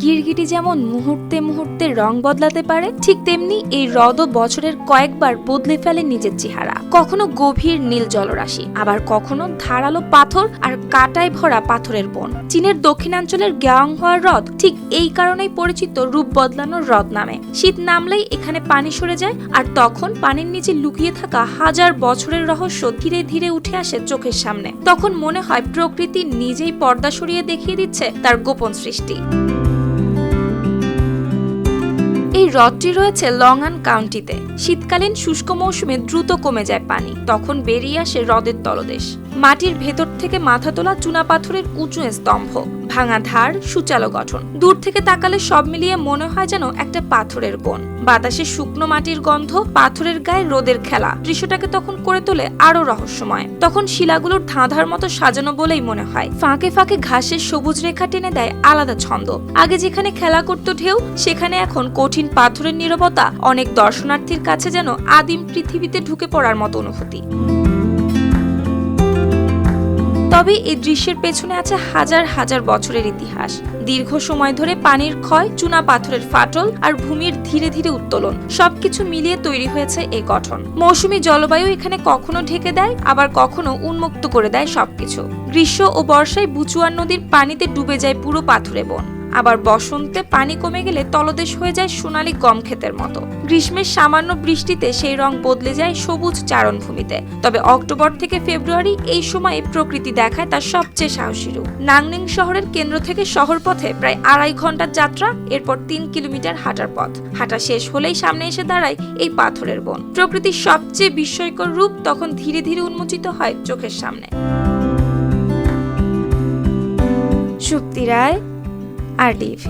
গিরগিটি যেমন মুহূর্তে মুহূর্তে রং বদলাতে পারে, ঠিক তেমনি এই হ্রদও বছরের কয়েকবার বদলে ফেলে নিজের চেহারা। কখনো গভীর নীল জলরাশি, আবার কখনো ধারালো পাথর আর কাঁটায় ভরা পাথরের বন। চীনের দক্ষিণাঞ্চলের গ্যাংহোয়া হ্রদ ঠিক এই কারণেই পরিচিত রূপ বদলানোর হ্রদ নামে। শীত নামলেই এখানে পানি সরে যায়, আর তখন পানির নিচে লুকিয়ে থাকা হাজার বছরের রহস্য ধীরে ধীরে উঠে আসে চোখের সামনে। তখন মনে হয় প্রকৃতি নিজেই পর্দা সরিয়ে দেখিয়ে দিচ্ছে তার গোপন সৃষ্টি। এই হ্রদটি রয়েছে লংআন কাউন্টিতে। শীতকালীন শুষ্ক মৌসুমে দ্রুত কমে যায় পানি, তখন বেরিয়ে আসে হ্রদের তলদেশ। মাটির ভেতর থেকে মাথা তোলা চুনাপাথরের উঁচু স্তম্ভ, ভাঙা ধার, সুচালো গঠন। দূর থেকে তাকালে সব মিলিয়ে মনে হয় যেন একটা পাথরের বন। বাতাসে শুকনো মাটির গন্ধ, পাথরের গায়ে রোদের খেলা দৃশ্যটাকে তখন করে তোলে আরো রহস্যময়। তখন শিলাগুলোর ধাঁধার মতো সাজানো বলেই মনে হয়। ফাঁকে ফাঁকে ঘাসের সবুজ রেখা টেনে দেয় আলাদা ছন্দ। আগে যেখানে খেলা করত ঢেউ, সেখানে এখন কঠিন পাথরের নীরবতা অনেক দর্শনার্থীর কাছে যেন আদিম পৃথিবীতে ঢুকে পড়ার মতো অনুভূতি। তবে এই দৃশ্যের পেছনে আছে হাজার হাজার বছরের ইতিহাস। দীর্ঘ সময় ধরে পানির ক্ষয়, চুনা পাথরের ফাটল আর ভূমির ধীরে ধীরে উত্তোলন সবকিছু মিলিয়ে তৈরি হয়েছে এই গঠন। মৌসুমী জলবায়ু এখানে কখনো ঢেকে দেয়, আবার কখনো উন্মুক্ত করে দেয় সবকিছু। গ্রীষ্ম ও বর্ষায় বুচুয়ান নদীর পানিতে ডুবে যায় পুরো পাথুরে বন, আবার বসন্তে পানি কমে গেলে তলদেশ হয়ে যায় সোনালী গম ক্ষেতের মতো। গ্রীষ্মের সামান্য বৃষ্টিতে সেই রং বদলে যায় সবুজ চারণভূমিতে। তবে অক্টোবর থেকে ফেব্রুয়ারি এই সময়ে প্রকৃতি দেখায় তার সবচেয়ে সাহসী রূপ। নাংনিং শহরের কেন্দ্র থেকে শহর পথে প্রায় 2.5 ঘন্টার যাত্রা, এরপর 3 কিলোমিটার হাঁটার পথ। হাঁটা শেষ হলেই সামনে এসে দাঁড়ায় এই পাথরের বন। প্রকৃতির সবচেয়ে বিস্ময়কর রূপ তখন ধীরে ধীরে উন্মোচিত হয় চোখের সামনে। সুপ্তি রায়, RTV।